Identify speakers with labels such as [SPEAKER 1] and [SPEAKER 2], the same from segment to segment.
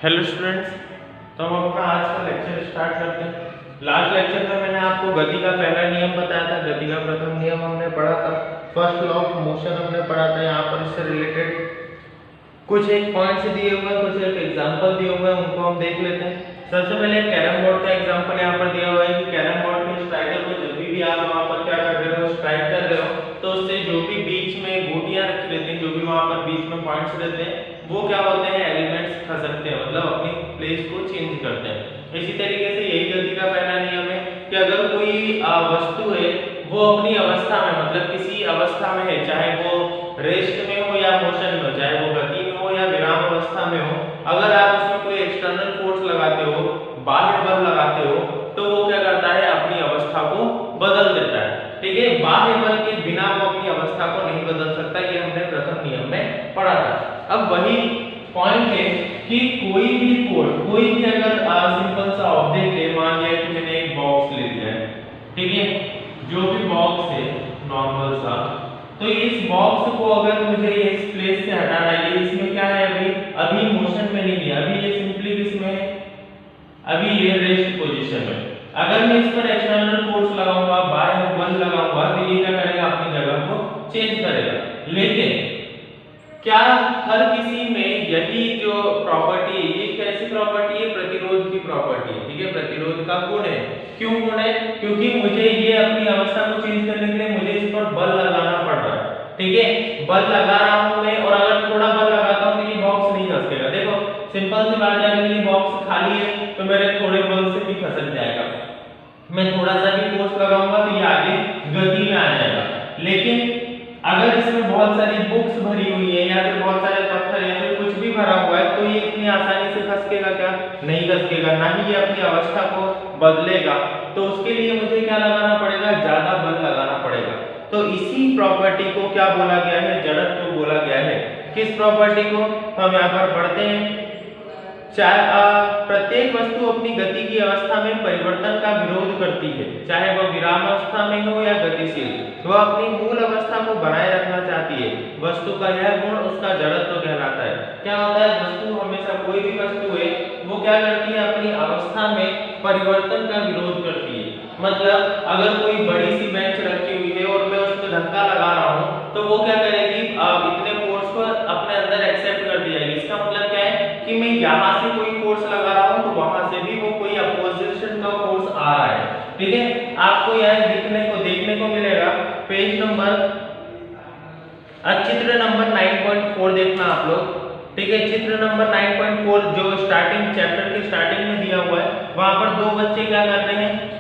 [SPEAKER 1] Hello students, तो हम अपना आज का लेक्चर स्टार्ट करते हैं। लास्ट लेक्चर में मैंने आपको गति का पहला नियम बताया था। गति का प्रथम नियम हमने पढ़ा था, फर्स्ट लॉ ऑफ मोशन हमने पढ़ा था। यहाँ पर इससे रिलेटेड कुछ एक पॉइंट्स दिए हुए हैं, कुछ एक एग्जांपल दिए हुए हैं, उनको हम देख लेते हैं। सबसे पहले कैरम बोर्ड का एग्जांपल यहाँ पर दिया हुआ है कि कैरम बोर्ड के स्ट्राइकर को जब भी आप वहाँ पर क्या कर रहे हो, स्ट्राइक कर रहे हो, तो उससे जो भी बीच में गोटियां रखी रहती हैं, जो भी वहाँ पर बीच में पॉइंट्स रहते हैं, वो क्या होते हैं, एलिमेंट्स खसकते हैं, मतलब अपनी प्लेस को चेंज करते हैं। इसी तरीके से यही गति का पहला नियम है कि अगर कोई वस्तु है वो अपनी अवस्था में, मतलब किसी अवस्था में है, चाहे वो रेस्ट में हो या मोशन में हो, चाहे वो गति में हो या विराम अवस्था में हो, अगर आप उसमें कोई एक्सटर्नल फोर्स लगाते हो, बाह्य बल लगाते हो, तो वो क्या करता है, अपनी अवस्था को बदल देता है। ठीक है, बाह्य बल के बिना वो अपनी अवस्था को नहीं बदल सकता, ये हमने प्रथम नियम में पढ़ा था। अब वही पॉइंट है कि कोई भी फोर्स, कोई भी अगर सिंपल सा ऑब्जेक्ट है, मान लिया कि मैंने एक बॉक्स ले लिया है, ठीक है, जो भी बॉक्स है नॉर्मल सा, तो इस बॉक्स को अगर मुझे इस प्लेस से हटाना है, इसमें क्या है, अभी मोशन में नहीं है, अभी ये सिंपली किसमें है, अभी ये रेस्ट पोजीशन में। अगर मैं इस पर एक्सटर्नल फोर्स लगाऊंगा, बाह्य बल लगाऊंगा, तो ये क्या करेगा, अपनी जगह को चेंज करेगा। लेकिन क्या हर किसी में यही जो प्रॉपर्टी है, ये कैसी प्रॉपर्टी है, प्रतिरोध की प्रॉपर्टी है। ठीक है, प्रतिरोध का गुण है। क्यों गुण है? क्योंकि मुझे ये अपनी अवस्था को चेंज करने के लिए मुझे इस पर बल लगाना पड़ रहा है। ठीक है, बल लगा रहा हूं मैं, और अगर थोड़ा बल लगाता हूं तो ये बॉक्स नहीं खसकेगा। देखो सिंपल सी बात है, अगर ये बॉक्स खाली है तो मेरे थोड़े बल से भी खसक जाएगा। मैं थोड़ा सा भी फोर्स लगाऊंगा तो ये आगे गति में आ जाएगा। लेकिन अगर इसमें बहुत सारी बुक्स भरी हुई है, या फिर बहुत सारे पत्थर, या फिर कुछ भी भरा हुआ है, तो ये इतनी आसानी से खसकेगा क्या? नहीं खसकेगा, ना ही ये अपनी अवस्था को बदलेगा। तो उसके लिए मुझे क्या लगाना पड़ेगा, ज्यादा बल लगाना पड़ेगा। तो इसी प्रॉपर्टी को क्या बोला गया है, जड़त्व बोला गया है। किस प्रॉपर्टी को? हम यहाँ पर पढ़ते हैं। प्रत्येक वस्तु अपनी गति की अवस्था में परिवर्तन का विरोध करती है, चाहे वह विराम अवस्था में हो या गतिशील। वह अपनी मूल अवस्था को बनाए रखना चाहती है। वस्तु का यह गुण उसका जड़त्व कहलाता है। क्या होता है, वस्तु हमेशा, कोई भी वस्तु है वो क्या करती है, अपनी अवस्था में परिवर्तन का विरोध करती है। मतलब अगर कोई बड़ी सी बेंच रखी हुई है और मैं उस पर धक्का लगा रहा हूँ, तो वो क्या करेगी, इतने फोर्स को अपने अंदर एक्सेप्ट कर दिया जाएगी। इसका मतलब क्या है कि मैं यहाँ से कोई फोर्स लगा रहा हूँ तो वहां से भी वो कोई अपोजिशन का फोर्स आ रहा है। ठीक है, आपको यह देखने को मिलेगा पेज नंबर, चित्र नंबर 9.4 देखना आप लोग। ठीक है, चित्र नंबर 9.4 जो स्टार्टिंग चैप्टर के स्टार्टिंग में दिया हुआ है, वहां पर दो बच्चे क्या कर रहे हैं,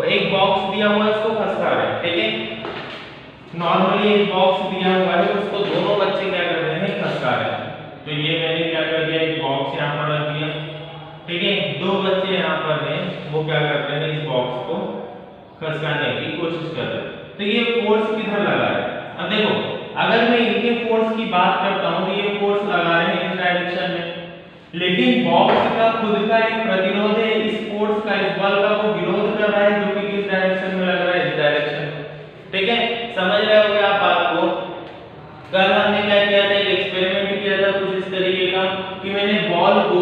[SPEAKER 1] एक बॉक्स दिया हुआ है, उसको खसका रहे हैं। ठीक है, नॉर्मली एक बॉक्स दिया हुआ है, उसको दोनों बच्चे क्या कर रहे हैं, खसका रहे हैं। तो ये मैंने क्या कर दिया, एक बॉक्स यहाँ पर रख दिया। ठीक है, दो बच्चे यहाँ पर हैं, वो क्या कर रहे हैं, इस बॉक्स को खसकाने की कोशिश कर रहे हैं। तो ये फोर्स किधर लगा है? अब देखो, अगर मैं इनके फोर्स की बात करता हूँ तो ये फोर्स लगा रहे हैं इस डायरेक्शन में, लेकिन बॉक्स का खुद का एक प्रतिरोध है, इस फोर्स का, इस बल का वो विरोध कर रहा है, जो कि किस डायरेक्शन में लग रहा है, इस डायरेक्शन में। ठीक है, समझ रहे होगे आप बात को। कल हमने क्या किया था, एक एक्सपेरिमेंट किया था कुछ इस तरीके का कि मैंने बॉल को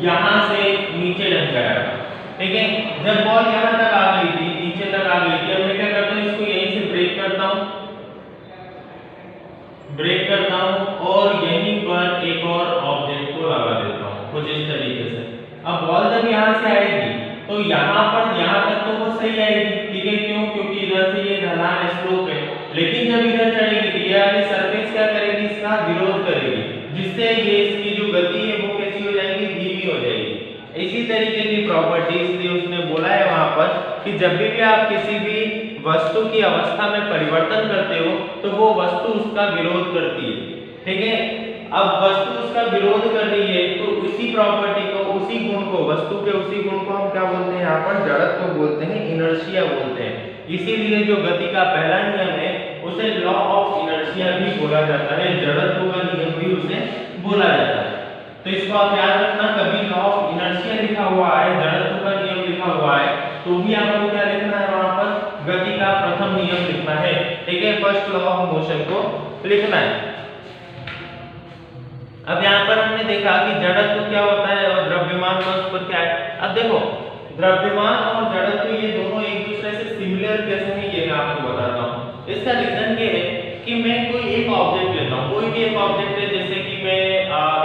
[SPEAKER 1] यहाँ से नीचे लटकाया था। ठीक है, जब बॉल यहाँ तक आ गई थी, नीचे तक आ गई थी, अब मैं क्या करता हूँ, इसको यहीं से ब्रेक करता हूँ और यहीं पर एक और ऑब्जेक्ट को लगा देता हूँ कुछ इस तरीके से। अब बॉल जब यहाँ से आएगी तो यहाँ पर, यहाँ तक तो वो सही आएगी। ठीक है, क्यों? क्योंकि इधर से ये ढलान स्लोप है, लेकिन जब इधर चढ़ेगी तो ये वाली सरफेस क्या करेगी, इसका विरोध करेगी, जिससे ये इसकी जो गति है वो कैसी हो जाएगी, धीमी हो जाएगी। इसी तरीके की प्रॉपर्टी, इसलिए उसने बोला है वहां पर कि जब भी आप किसी भी वस्तु की अवस्था में परिवर्तन करते हो तो वो वस्तु उसका विरोध करती है। ठीक है, अब वस्तु उसका विरोध कर रही है तो उसी प्रॉपर्टी को, उसी गुण को, वस्तु के उसी गुण को हम क्या बोलते हैं, यहाँ पर जड़त्व बोलते हैं, इनर्शिया बोलते हैं। इसीलिए जो गति का पहला नियम है उसे लॉ ऑफ इनर्शिया भी बोला जाता है, जड़त्व का नियम भी उसे बोला जाता है। तो इसको आप याद रखना, कभी लॉ ऑफ इनर्शिया लिखा हुआ है, जड़त्व का नियम लिखा हुआ है, तो भी आपको क्या लिखना है, वहां पर गति का प्रथम नियम लिखना है। ठीक है, फर्स्ट लॉ ऑफ मोशन को लिखना है। अब यहाँ पर हमने देखा कि जड़त्व क्या होता है और होगा उस पर क्या है। अब देखो द्रव्यमान और जड़त्व ये दोनों एक दूसरे से सिमिलर कैसे हैं ये मैं आपको बताता हूँ। इसका रीजन ये है कि मैं कोई एक ऑब्जेक्ट लेता हूँ, कोई भी एक ऑब्जेक्ट है, जैसे कि मैं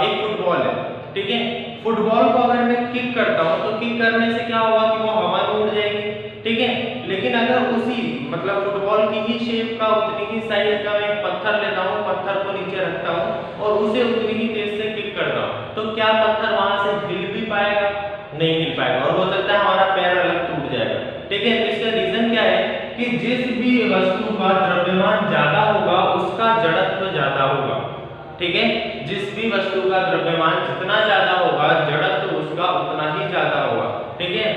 [SPEAKER 1] एक फुटबॉल है, ठीक है। फुटबॉल को अगर मैं किक करता हूँ तो किक करने से क्या होगा कि वो हवा में उड़ जाएगी, ठीक है। लेकिन अगर उसी मतलब फुटबॉल की ही शेप का उतनी ही साइज का मैं एक पत्थर लेता हूँ, पत्थर को नीचे रखता हूँ और उसे उतनी ही तेज से किक करता हूँ, तो क्या पत्थर वहां से हिल भी पाएगा? नहीं हिल पाएगा, और हो सकता है हमारा पैर अलग टूट जाएगा, ठीक है। इसका रीजन क्या है कि जिस भी वस्तु का द्रव्यमान ज्यादा होगा उसका जड़त्व ज्यादा होगा, ठीक है। जिस भी वस्तु का द्रव्यमान जितना ज्यादा होगा जड़त्व उसका उतना ही ज्यादा होगा, ठीक है।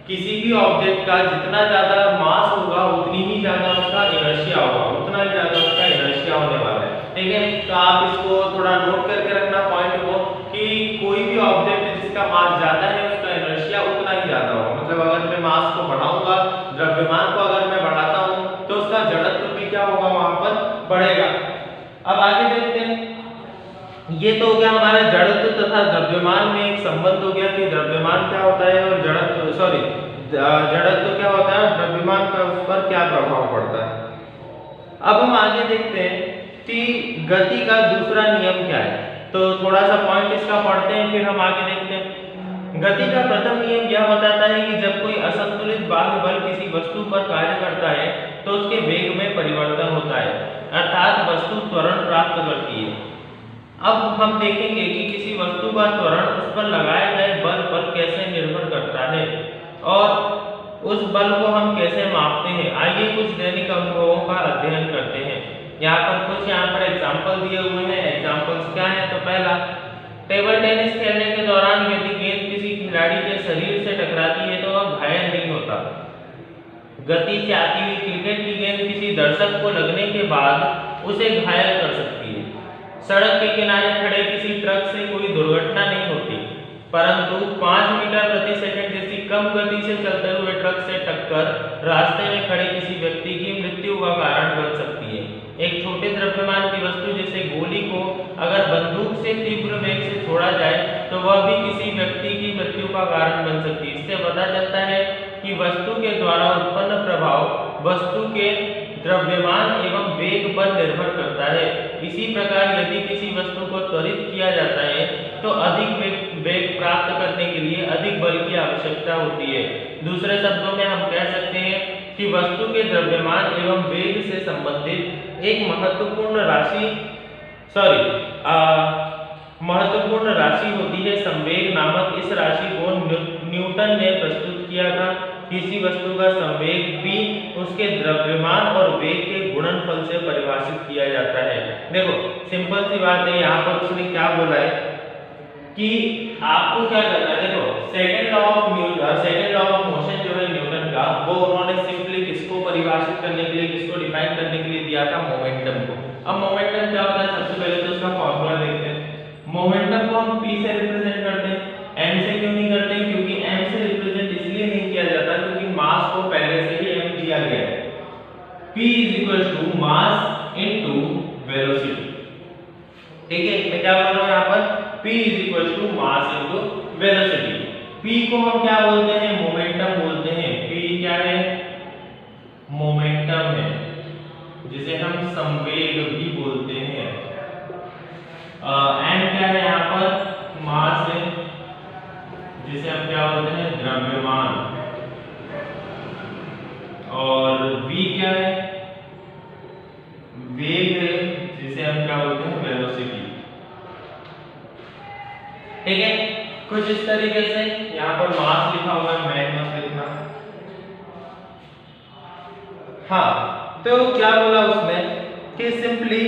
[SPEAKER 1] किसी भी ऑब्जेक्ट का जितना ज्यादा मास होगा उतनी ही ज्यादा उसका इनर्शिया होगा, उतना ही ज्यादा उसका इनर्शिया होने वाला है, ठीक है। तो आप इसको थोड़ा नोट करके रखना पॉइंट को कि कोई भी ऑब्जेक्ट जिसका मास ज्यादा है उसका इनर्शिया उतना ही ज्यादा होगा। मतलब अगर मैं मास को बढ़ाऊंगा, द्रव्यमान को अगर मैं बढ़ाता हूं तो उसका जड़त्व भी क्या होगा वहां पर बढ़ेगा। अब आगे देखते हैं, ये तो हो गया हमारा जड़त्व तथा द्रव्यमान में एक संबंध हो गया कि द्रव्यमान क्या होता है और जड़त्व जड़त्व क्या होता है, द्रव्यमान का उस पर क्या प्रभाव पड़ता है। अब हम आगे देखते हैं कि गति का दूसरा नियम क्या है, तो थोड़ा सा पॉइंट इसका पढ़ते हैं फिर हम आगे देखते हैं। गति का प्रथम नियम यह बताता है कि जब कोई असंतुलित बाह्य बल किसी वस्तु पर कार्य करता है तो उसके वेग में परिवर्तन होता है, अर्थात वस्तु त्वरण प्राप्त करती है। अब हम देखेंगे कि किसी वस्तु का त्वरण उस पर लगाए गए बल पर कैसे निर्भर करता है और उस बल को हम कैसे मापते हैं। आइए कुछ दैनिक अनुभवों का अध्ययन करते हैं। यहाँ पर एग्जाम्पल दिए हुए हैं। एग्जाम्पल्स क्या हैं? तो पहला, टेबल टेनिस खेलने के दौरान यदि गेंद किसी खिलाड़ी के शरीर से टकराती है तो वह घायल नहीं होता। गति से आती हुई क्रिकेट की गेंद किसी दर्शक को लगने के बाद उसे घायल कर सकती है। सड़क के किनारे खड़े किसी ट्रक से कोई दुर्घटना नहीं होती, परंतु 5 मीटर प्रति सेकंड जैसी कम गति से चलते हुए ट्रक से टक्कर रास्ते में खड़े किसी व्यक्ति की मृत्यु का कारण बन सकती है। एक छोटे द्रव्यमान की वस्तु जैसे गोली को अगर बंदूक से तीव्र वेग से छोड़ा जाए तो वह भी किसी व्यक्ति की मृत्यु का कारण बन सकती है। इससे पता चलता है कि वस्तु के द्वारा उत्पन्न प्रभाव वस्तु के द्रव्यमान एवं वेग पर निर्भर करता है। इसी प्रकार यदि किसी वस्तु को त्वरित किया जाता है तो अधिक वेग प्राप्त करने के लिए अधिक बल की आवश्यकता होती है। दूसरे शब्दों में हम कह सकते हैं कि वस्तु के द्रव्यमान एवं वेग से संबंधित एक महत्वपूर्ण राशि होती है संवेग नामक। इस राशि को न्यूटन ने प्रस्तुत किया था। किसी वस्तु का संवेग भी उसके द्रव्यमान और वेग के गुणनफल से परिभाषित किया जाता है। देखो सिंपल सी बात है, यहाँ पर उसने क्या बोला है कि आपको क्या करना है। देखो सेकंड लॉ ऑफ मोशन जो है न्यूटन का, वो उन्होंने सिंपली किसको परिभाषित करने के लिए, किसको डिफाइन करने के लिए दिया था? मोमेंटम को। अब मोमेंटम क्या होता है? सबसे पहले तो उसका फॉर्मूला देखते हैं। मोमेंटम को हम p से रिप्रेजेंट करते हैं, m से क्यों नहीं करते? क्योंकि m से रिप्रेजेंट इसलिए नहीं किया जाता क्योंकि मास को पहले से ही m दिया गया है। p = mass into velocity. ठीक है, मैं क्या बोल रहा हूं यहाँ पर? p = mass into velocity. p को हम क्या बोलते हैं? मोमेंटम बोलते हैं। p क्या है? मोमेंटम है, जिसे हम संवेग भी बोलते हैं। m क्या है यहाँ पर? मास है, जिसे हम क्या बोलते हैं? द्रव्यमान। और v क्या है? वेग है, जिसे हम क्या बोलते हैं? वेलोसिटी। ठीक है, कुछ इस तरीके से यहाँ पर मास लिखा हुआ है, मैन मत लिखना। हाँ, तो क्या बोला उसने कि सिंपली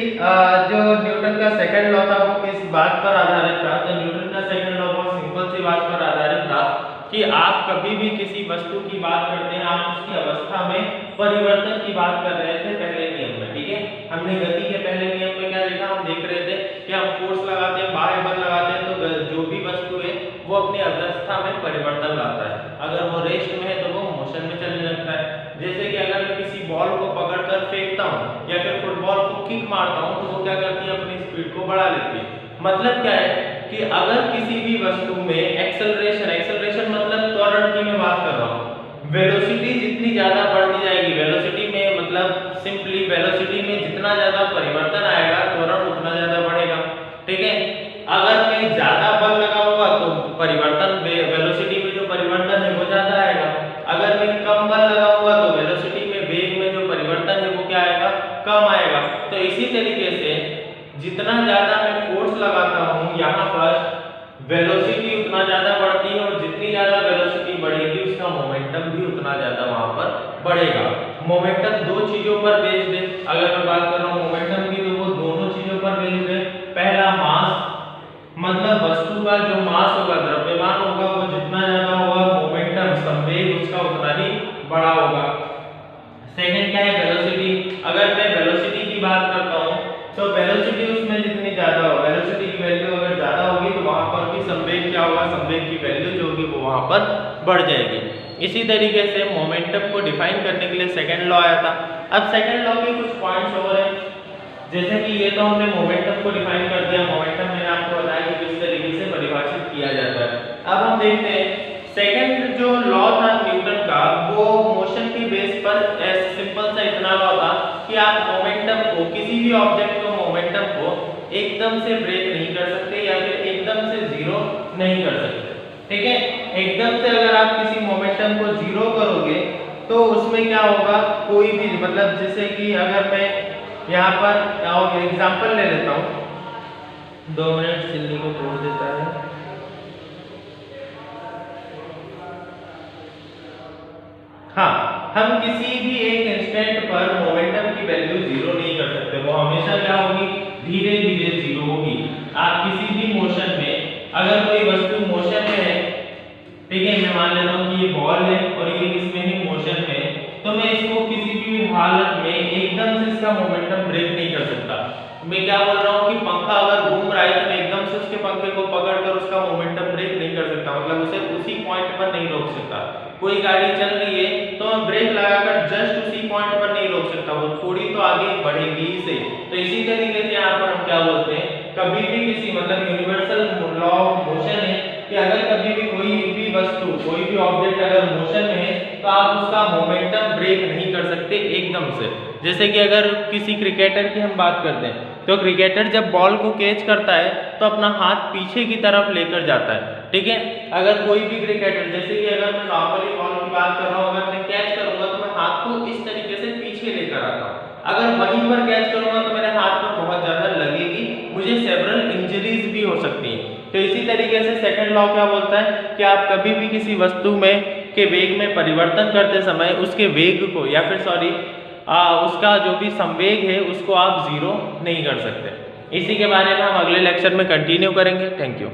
[SPEAKER 1] जो न्यूटन का सेकंड लॉ था वो किस बात पर आधारित था? तो न्यूटन का सेकंड लॉ बहुत सिंपल सी बात पर आधारित था कि आप कभी भी किसी वस्तु की बात करते हैं, आप उसकी अवस्था में परिवर्तन की बात कर रहे थे पहले नियम में। ठीक है, हमने गति के पहले नियम में क्या देखा? हम देख रहे थे कि हम फोर्स लगाते हैं, बाह्य बल लगाते हैं तो जो भी वस्तु है वो अपनी अवस्था में परिवर्तन लाता है। अगर वो रेस्ट में है तो वो मोशन में चलने लगता है। जैसे कि अगर मैं किसी बॉल को पकड़कर फेंकता हूँ या फिर फुटबॉल को किक मारता हूँ तो वो क्या करती है? अपनी स्पीड को बढ़ा लेती है। मतलब क्या है कि अगर किसी भी वस्तु में एक्सेलरेशन, एक्सेलरेशन मतलब त्वरण की मैं बात कर रहा हूँ। वेलोसिटी जितनी ज्यादा बढ़ती जाएगी, वेलोसिटी में मतलब सिंपली वेलोसिटी में जितना ज्यादा परिवर्तन आएगा त्वरण उतना ज्यादा बढ़ेगा। ठीक है, अगर मैं ज्यादा बल लगाऊंगा तो परिवर्तन वेलोसिटी में जो परिवर्तन है वो ज्यादा आएगा, अगर मैं कम बल लगाऊंगा तो वेलोसिटी में वेग में जो परिवर्तन है वो क्या आएगा, कम आएगा। तो इसी तरीके से जितना ज्यादा मैं फोर्स लगाता हूँ यहाँ पर वेलोसिटी उतना ज्यादा बढ़ती है, और जितनी ज्यादा वेलोसिटी बढ़ेगी उसका मोमेंटम भी उतना ज्यादा वहां पर बढ़ेगा। मोमेंटम दो चीजों पर बेस्ड है, अगर मैं बात कर रहा हूँ मोमेंटम की तो वो दोनों चीजों पर बेस्ड है। पहला मास, मतलब वस्तु का जो मास होगा, द्रव्यमान होगा, वो जितना ज्यादा होगा मोमेंटम संवेग उसका उतना ही बड़ा होगा। सेकंड क्या है, वेलोसिटी। अगर मैं वेलोसिटी की बात करता हूँ तो वेलोसिटी उसमें जितनी ज्यादा हो, वेलोसिटी की वैल्यू अगर ज्यादा होगी तो वहां पर भी संवेग क्या होगा, संवेग की वैल्यू जो होगी वो वहां पर बढ़ जाएगी। इसी तरीके से मोमेंटम को डिफाइन करने के लिए सेकंड लॉ आया था। अब सेकंड लॉ के कुछ पॉइंट्स और हैं, जैसे कि ये तो हमने मोमेंटम को डिफाइन कर दिया, मोमेंटम मैंने आपको बताया कि किस तरीके से परिभाषित किया जाता है। अब हम देखते हैं सेकंड जो लॉ था न्यूटन का, वो मोशन की बेस पर सिंपल सा इतना लॉ था कि आप मोमेंटम को, किसी भी ऑब्जेक्ट को मोमेंटम को एकदम से ब्रेक नहीं कर सकते या फिर एकदम से जीरो नहीं कर सकते। ठीक है, एकदम से अगर आप किसी मोमेंटम को जीरो करोगे तो उसमें क्या होगा, कोई भी मतलब जैसे कि अगर मैं यहाँ पर एग्जांपल ले लेता हूँ, 2 मिनट सिल्ली को तोड़ देता है। हाँ, हम किसी भी एक इंस्टेंट पर मोमेंटम की वैल्यू जीरो नहीं कर सकते, वो हमेशा क्या होगी, धीरे धीरे जीरो होगी। आप किसी भी मोशन में, अगर कोई वस्तु मोशन में है, ठीक है, मैं मान लेता हूँ कि ये बॉल है और ये किसमें है, मोशन में, तो मैं इसको किसी भी हालत में एकदम से इसका मोमेंटम ब्रेक नहीं कर सकता। मैं क्या बोल रहा हूँ कि पंखा अगर घूम रहा है तो मैं एकदम से उसके पंखे को पकड़कर उसका मोमेंटम ब्रेक नहीं कर सकता, मतलब उसे उसी पॉइंट पर नहीं रोक सकता। कोई गाड़ी चल रही है तो मैं ब्रेक लगाकर जस्ट उसी पॉइंट पर नहीं रोक सकता, वो थोड़ी तो आगे बढ़ेगी ही सही। तो इसी तरीके से यहाँ पर हम क्या बोलते हैं, कभी भी किसी मतलब यूनिवर्सल लॉ ऑफ मोशन है कि अगर कभी भी कोई भी वस्तु, कोई भी ऑब्जेक्ट अगर मोशन में है तो आप उसका मोमेंटम ब्रेक नहीं कर सकते एकदम से। जैसे कि अगर किसी क्रिकेटर की हम बात करते हैं तो क्रिकेटर जब बॉल को कैच करता है तो अपना हाथ पीछे की तरफ लेकर जाता है। ठीक है, अगर कोई भी क्रिकेटर, जैसे कि अगर मैं नॉर्मली बॉल की बात कर रहा हूँ, अगर मैं कैच करूंगा तो मैं हाथ को इस तरीके से पीछे लेकर आता हूँ, अगर वहीं पर कैच करूंगा तो मेरे हाथ पर बहुत ज्यादा लगेगी, मुझे सेवरल इंजरीज भी हो सकती है। तो इसी तरीके से सेकंड लॉ क्या बोलता है कि आप कभी भी किसी वस्तु में के वेग में परिवर्तन करते समय उसके वेग को या फिर उसका जो भी संवेग है उसको आप जीरो नहीं कर सकते। इसी के बारे में हम अगले लेक्चर में कंटिन्यू करेंगे। Thank you.